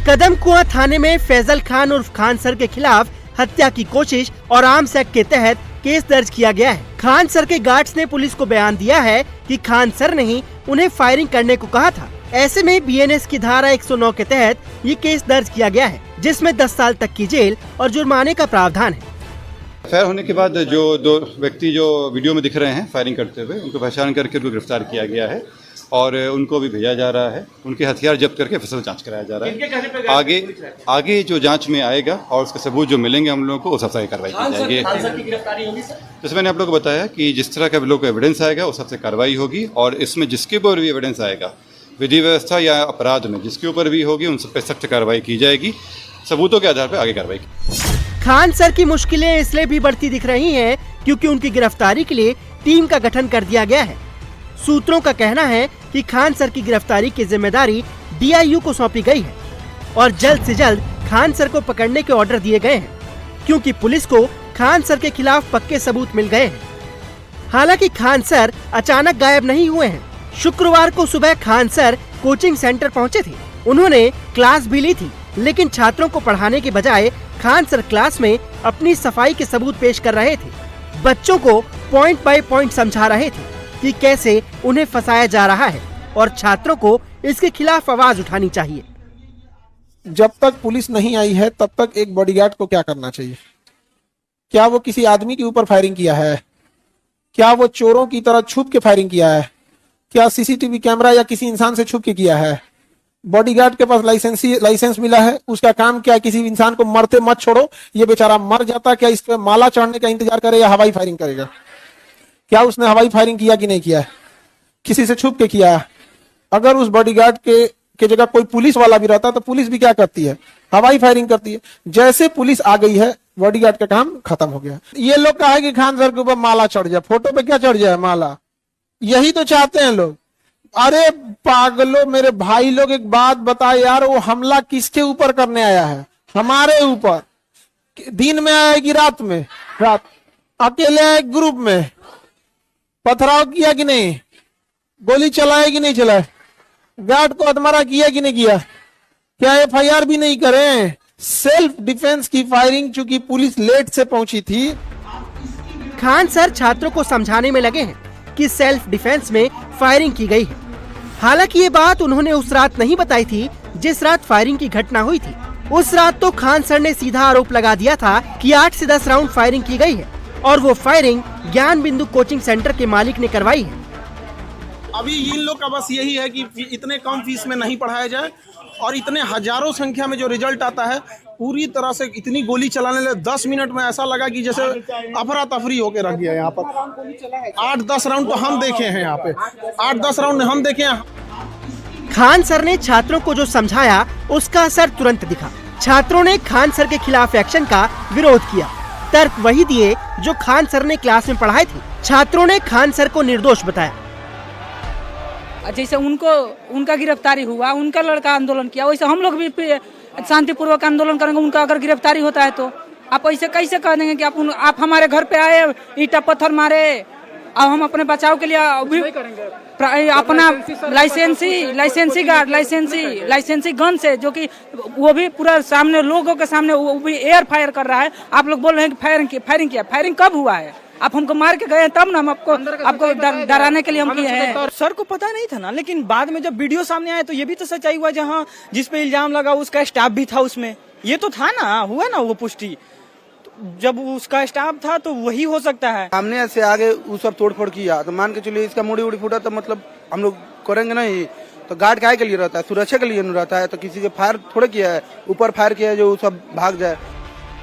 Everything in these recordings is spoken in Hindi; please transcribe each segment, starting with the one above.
कदम कुआं थाने में फैजल खान उर्फ खान सर के खिलाफ हत्या की कोशिश और आर्म्स एक्ट के तहत केस दर्ज किया गया है। खान सर के गार्ड्स ने पुलिस को बयान दिया है कि खान सर ने ही उन्हें फायरिंग करने को कहा था। ऐसे में बीएनएस की धारा 109 के तहत ये केस दर्ज किया गया है, जिसमें 10 साल तक की जेल और जुर्माने का प्रावधान है। फायर होने के बाद जो 2 व्यक्ति जो वीडियो में दिख रहे हैं फायरिंग करते हुए, उनको पहचान करके उनको गिरफ्तार किया गया है और उनको भी भेजा जा रहा है। उनके हथियार जब्त करके फसल जांच कराया जा रहा है। आगे जो जांच में आएगा और उसके सबूत जो मिलेंगे हम लोगों को उस हिसाब से कार्रवाई की जाएगी। जैसे मैंने आप लोगों को बताया कि जिस तरह का लोग एविडेंस आएगा उस हिसाब से कार्रवाई होगी और इसमें जिसके ऊपर भी एविडेंस आएगा, विधि व्यवस्था या अपराध में जिसके ऊपर भी होगी, उन सब पे सख्त कार्रवाई की जाएगी। सबूतों के आधार पर आगे कार्रवाई की। खान सर की मुश्किलें इसलिए भी बढ़ती दिख रही हैं क्योंकि उनकी गिरफ्तारी के लिए टीम का गठन कर दिया गया है। सूत्रों का कहना है कि खान सर की गिरफ्तारी की जिम्मेदारी डीआईयू को सौंपी गई है और जल्द से जल्द खान सर को पकड़ने के ऑर्डर दिए गए हैं, क्योंकि पुलिस को खान सर के खिलाफ पक्के सबूत मिल गए हैं। हालांकि खान सर अचानक गायब नहीं हुए हैं। शुक्रवार को सुबह खान सर कोचिंग सेंटर पहुंचे थे। उन्होंने क्लास भी ली थी, लेकिन छात्रों को पढ़ाने के बजाय खान सर क्लास में अपनी सफाई के सबूत पेश कर रहे थे। बच्चों को पॉइंट बाय पॉइंट समझा रहे थे कि कैसे उन्हें फंसाया जा रहा है और छात्रों को इसके खिलाफ आवाज उठानी चाहिए। जब तक पुलिस नहीं आई है तब तक एक बॉडीगार्ड को क्या करना चाहिए? क्या वो किसी आदमी के ऊपर फायरिंग किया है? क्या वो चोरों की तरह छुप के फायरिंग किया है? क्या सीसीटीवी कैमरा या किसी इंसान से छुप के किया है? बॉडीगार्ड के पास लाइसेंस मिला है, उसका काम क्या है? किसी इंसान को मरते मत छोड़ो, ये बेचारा मर जाता, क्या इस पे माला चढ़ने का इंतजार करे या हवाई फायरिंग करेगा? क्या उसने हवाई फायरिंग किया कि नहीं किया? किसी से छुप के किया? अगर उस बॉडीगार्ड के जगह कोई पुलिस वाला भी रहता तो पुलिस भी क्या करती है? हवाई फायरिंग करती है। जैसे पुलिस आ गई है, बॉडीगार्ड का काम खत्म हो गया। ये लोग कहा है कि खान सर के ऊपर माला चढ़ जाए, फोटो पे क्या चढ़ जाए? माला। यही तो चाहते हैं लोग। अरे पागलों, मेरे भाई लोग, एक बात बता यार, वो हमला किसके ऊपर करने आया है? हमारे ऊपर। दिन में आया कि रात में? रात। अकेले आए, ग्रुप में? पथराव किया कि नहीं? गोली चलाए कि नहीं चलाए? गार्ड को हथमारा किया कि नहीं किया? क्या एफआईआर भी नहीं करें? सेल्फ डिफेंस की फायरिंग, चूंकि पुलिस लेट से पहुंची थी। खान सर छात्रों को समझाने में लगे हैं कि सेल्फ डिफेंस में फायरिंग की गई है। हालांकि ये बात उन्होंने उस रात नहीं बताई थी जिस रात फायरिंग की घटना हुई थी। उस रात तो खान सर ने सीधा आरोप लगा दिया था कि 8 से 10 राउंड फायरिंग की गई है और वो फायरिंग ज्ञान बिंदु कोचिंग सेंटर के मालिक ने करवाई है। अभी इन लोग का बस यही है कि इतने कम फीस में नहीं पढ़ाया जाए और इतने हजारों संख्या में जो रिजल्ट आता है, पूरी तरह से इतनी गोली चलाने लगे। 10 मिनट में ऐसा लगा कि जैसे अफरा तफरी होके रख गया। यहाँ पर 8-10 राउंड तो हम देखे हैं। यहाँ पे 8-10 राउंड हम देखे हैं। खान सर ने छात्रों को जो समझाया उसका असर तुरंत दिखा। छात्रों ने खान सर के खिलाफ एक्शन का विरोध किया। तर्क वही दिए जो खान सर ने क्लास में पढ़ाए थे। छात्रों ने खान सर को निर्दोष बताया। जैसे उनका गिरफ्तारी हुआ, उनका लड़का आंदोलन किया, वैसे हम लोग भी शांतिपूर्वक आंदोलन करेंगे। उनका अगर गिरफ्तारी होता है तो आप ऐसे कैसे कह देंगे कि आप हमारे घर पे आए, ईंटा पत्थर मारे, अब हम अपने बचाव के लिए अपना लाइसेंसी गन से, जो कि वो भी पूरा सामने लोगों के सामने वो भी एयर फायर कर रहा है। आप लोग बोल रहे हैं कि फायरिंग किया। फायरिंग कब हुआ है? आप हमको मार के गए तब ना हम आपको डराने के लिए हम किए हैं। सर को पता नहीं था ना, लेकिन बाद में जब वीडियो सामने आया तो ये भी तो सच्चाई हुआ। जहाँ जिस पे इल्जाम लगा उसका स्टाफ भी था उसमें, ये तो था ना, हुआ ना वो पुष्टि। जब उसका स्टाफ था तो वही हो सकता है। सामने से आगे वो सब तोड़फोड़ किया तो मान के चलिए इसका मुड़ी उड़ी फूटा तो मतलब हम लोग करेंगे नहीं। तो गार्ड काय के लिए रहता है? सुरक्षा के लिए नहीं रहता है। तो किसी के फायर थोड़े किया है, ऊपर फायर किया है जो सब भाग जाए।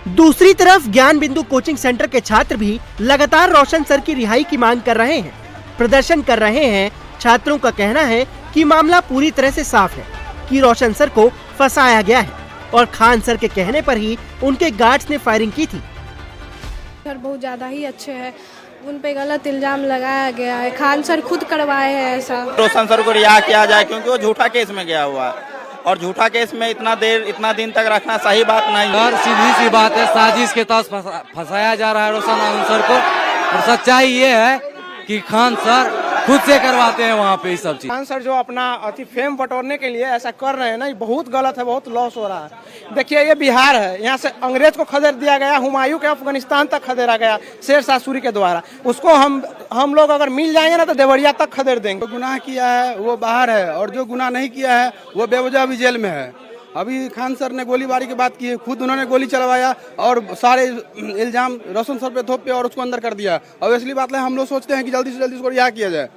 दूसरी तरफ ज्ञान बिंदु कोचिंग सेंटर के छात्र भी लगातार रोशन सर की रिहाई की मांग कर रहे हैं, प्रदर्शन कर रहे हैं। छात्रों का कहना है कि मामला पूरी तरह से साफ है कि रोशन सर को फंसाया गया है और खान सर के कहने पर ही उनके गार्ड्स ने फायरिंग की थी। सर बहुत ज्यादा ही अच्छे हैं, उन पे गलत इल्जाम लगाया गया है। खान सर खुद करवाए हैं ऐसा। रोशन सर को रिहा किया जाए क्योंकि वो झूठा केस में गया हुआ है और झूठा केस में इतना दिन तक रखना सही बात नहीं है। सर सीधी सी बात है, साजिश के तहत फंसाया जा रहा है रोशन सर को। और सच्चाई ये है कि खान सर खुद से करवाते हैं वहाँ पे ये सब चीज। खान सर जो अपना अति फेम बटोरने के लिए ऐसा कर रहे हैं ना, ये बहुत गलत है, बहुत लॉस हो रहा है। देखिए ये बिहार है, यहाँ से अंग्रेज को खदेड़ दिया गया, हुमायूं के अफगानिस्तान तक खदेड़ा गया शेर शाह सूरी के द्वारा। उसको हम लोग अगर मिल जाएंगे ना तो देवरिया तक खदेड़ देंगे। जो गुनाह किया है वो बाहर है और जो गुनाह नहीं किया है वो बेवजह भी जेल में है। अभी खान सर ने गोलीबारी की बात की है, खुद उन्होंने गोली चलवाया और सारे इल्जाम रोशन सर पे थोप पे और उसको अंदर कर दिया। अब इसलिए बात है, हम लोग सोचते हैं कि जल्दी से जल्दी उसको रिहा किया जाए।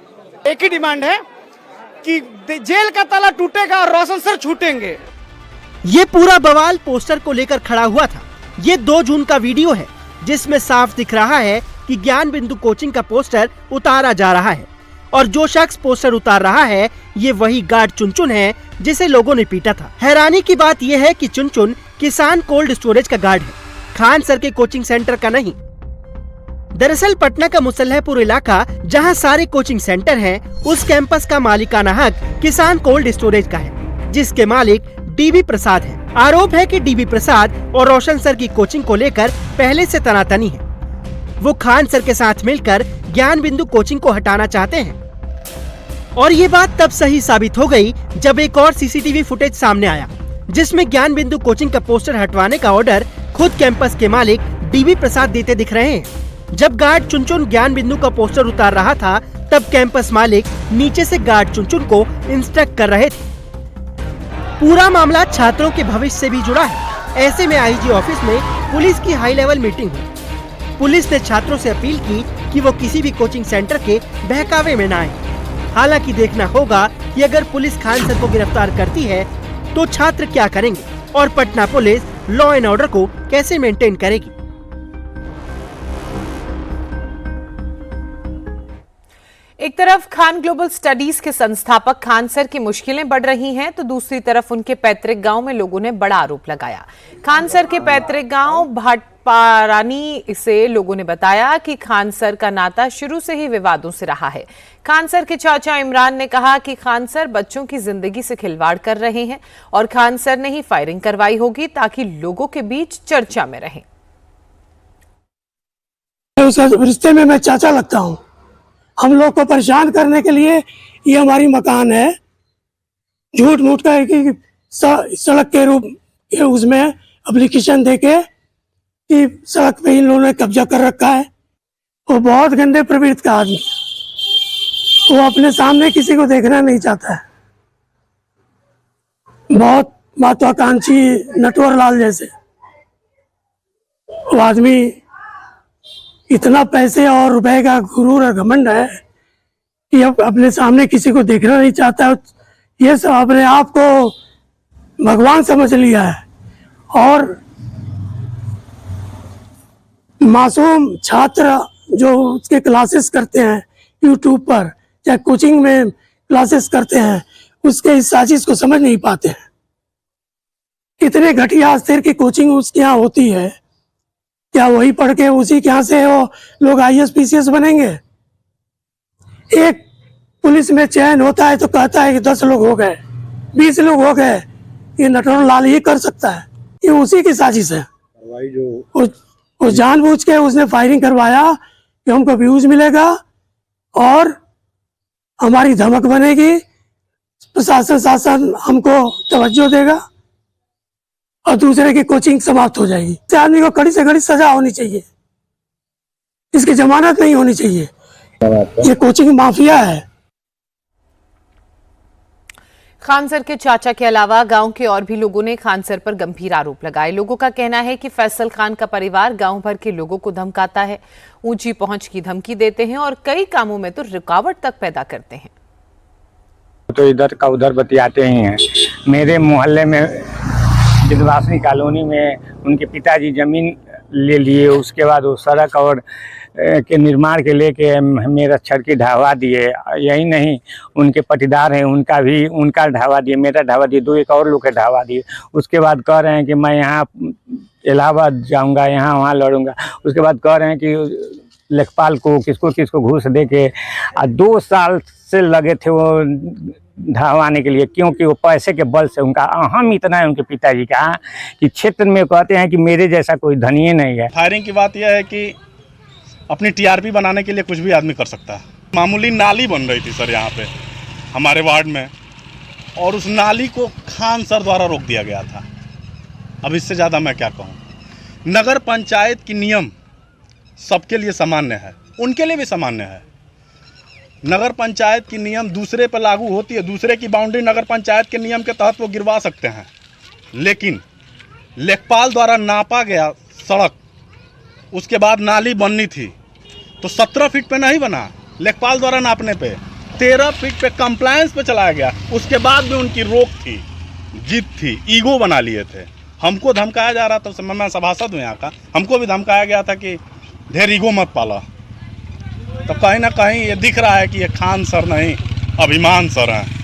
एक ही डिमांड है कि जेल का ताला टूटेगा और रोशन सर छूटेंगे। ये पूरा बवाल पोस्टर को लेकर खड़ा हुआ था। ये 2 जून का वीडियो है जिसमें साफ दिख रहा है कि ज्ञान बिंदु कोचिंग का पोस्टर उतारा जा रहा है और जो शख्स पोस्टर उतार रहा है ये वही गार्ड चुनचुन है जिसे लोगों ने पीटा था। हैरानी की बात यह है कि चुनचुन किसान कोल्ड स्टोरेज का गार्ड है, खान सर के कोचिंग सेंटर का नहीं। दरअसल पटना का मुसल्लहपुर इलाका जहां सारे कोचिंग सेंटर हैं, उस कैंपस का मालिकाना हक किसान कोल्ड स्टोरेज का है, जिसके मालिक डीबी प्रसाद है। आरोप है कि डीबी प्रसाद और रोशन सर की कोचिंग को लेकर पहले से तनातनी है। वो खान सर के साथ मिलकर ज्ञान बिंदु कोचिंग को हटाना चाहते हैं और ये बात तब सही साबित हो गई जब एक और सीसीटीवी फुटेज सामने आया जिसमें ज्ञान बिंदु कोचिंग का पोस्टर हटवाने का ऑर्डर खुद कैंपस के मालिक डीबी प्रसाद देते दिख रहे हैं। जब गार्ड चुनचुन ज्ञान बिंदु का पोस्टर उतार रहा था तब कैंपस मालिक नीचे से गार्ड चुनचुन को इंस्ट्रक्ट कर रहे थे। पूरा मामला छात्रों के भविष्य से भी जुड़ा है। ऐसे में आईजी ऑफिस में पुलिस की हाई लेवल मीटिंग हुई। पुलिस ने छात्रों से अपील की कि वो किसी भी कोचिंग सेंटर के बहकावे में न आए। हालांकि देखना होगा कि अगर पुलिस खान सर को गिरफ्तार करती है तो छात्र क्या करेंगे और Patna police law and order को कैसे मेंटेन करेगी। एक तरफ खान ग्लोबल स्टडीज के संस्थापक खान सर की मुश्किलें बढ़ रही हैं तो दूसरी तरफ उनके पैतृक गांव में लोगों ने बड़ा आरोप लगाया। खान सर के पैतृक गांव भाटपारानी से लोगों ने बताया कि खान सर का नाता शुरू से ही विवादों से रहा है। खान सर के चाचा इमरान ने कहा कि खान सर बच्चों की जिंदगी से खिलवाड़ कर रहे हैं और खान सर ने ही फायरिंग करवाई होगी ताकि लोगों के बीच चर्चा में रहें। उस रिश्ते में मैं चाचा लगता हूँ। हम लोग को परेशान करने के लिए ये हमारी मकान है, झूठ मूठ का कि सड़क के रूप उसमें एप्लीकेशन देके कि सड़क पे इन लोगों ने कब्जा कर रखा है। वो बहुत गंदे प्रवृत्ति का आदमी है, वो अपने सामने किसी को देखना नहीं चाहता है। बहुत महत्वाकांक्षी नटवर लाल जैसे वो आदमी इतना पैसे और रुपए का गुरूर और घमंड है कि अब अपने सामने किसी को देखना नहीं चाहता है। ये सब अपने आप को भगवान समझ लिया है और मासूम छात्र जो उसके क्लासेस करते हैं यूट्यूब पर या कोचिंग में क्लासेस करते हैं उसके इस साजिश को समझ नहीं पाते हैं। इतने घटिया स्तर की कोचिंग उसके यहाँ होती है, क्या वही पढ़ के उसी के यहाँ से वो लोग IAS PCS बनेंगे? एक पुलिस में चयन होता है तो कहता है कि 10 लोग हो गए, 20 लोग हो गए, ये नटवर लाल ये कर सकता है, ये उसी की साजिश है। वो जानबूझ के उसने फायरिंग करवाया कि हमको व्यूज मिलेगा और हमारी धमक बनेगी, प्रशासन हमको तवज्जो देगा और दूसरे की कोचिंग समाप्त हो जाएगी। इस आदमी को कड़ी से कड़ी सजा होनी चाहिए, इसकी जमानत नहीं होनी चाहिए। ये कोचिंग माफिया है। खान सर के चाचा के अलावा गांव के और भी लोगों ने खान सर पर गंभीर आरोप लगाए। लोगों का कहना है कि फैसल खान का परिवार गांव भर के लोगों को धमकाता है, ऊंची पहुंच की धमकी देते हैं और कई कामों में तो रुकावट तक पैदा करते हैं। तो इधर का उधर बतियाते ही हैं। मेरे मोहल्ले में विंध्यवासिनी कॉलोनी में उनके पिताजी जमीन ले लिए, उसके बाद वो सड़क और के निर्माण के लेके मेरा छड़ की ढावा दिए। यही नहीं, उनके पटीदार हैं उनका ढावा दिए, मेरा ढावा दिए, 2 और लोग के ढावा दिए। उसके बाद कह रहे हैं कि मैं यहाँ इलाहाबाद जाऊँगा, यहाँ वहाँ लड़ूंगा। उसके बाद कह रहे हैं कि लेखपाल को किसको घूस दे के 2 साल से लगे थे वो ढावाने के लिए, क्योंकि वो पैसे के बल से उनका अहम इतना है उनके पिताजी का कि क्षेत्र में कहते हैं कि मेरे जैसा कोई धनिये नहीं है। फायरिंग की बात यह है कि अपनी TRP बनाने के लिए कुछ भी आदमी कर सकता है। मामूली नाली बन रही थी सर यहाँ पे हमारे वार्ड में, और उस नाली को खान सर द्वारा रोक दिया गया था। अब इससे ज़्यादा मैं क्या कहूँ। नगर पंचायत की नियम सबके लिए सामान्य है, उनके लिए भी सामान्य है। नगर पंचायत की नियम दूसरे पर लागू होती है, दूसरे की बाउंड्री नगर पंचायत के नियम के तहत वो गिरवा सकते हैं, लेकिन लेखपाल द्वारा नापा गया सड़क, उसके बाद नाली बननी थी तो 17 फीट पे नहीं बना, लेखपाल द्वारा नापने पे 13 फीट पे कंप्लायंस पे चलाया गया। उसके बाद भी उनकी रोक थी, जिद थी, ईगो बना लिए थे। हमको धमकाया जा रहा था, उस समय मैं सभासद हूँ यहाँ का, हमको भी धमकाया गया था कि ढेर ईगो मत पाला। तो कहीं ना कहीं ये दिख रहा है कि ये खान सर नहीं, अभिमान सर हैं।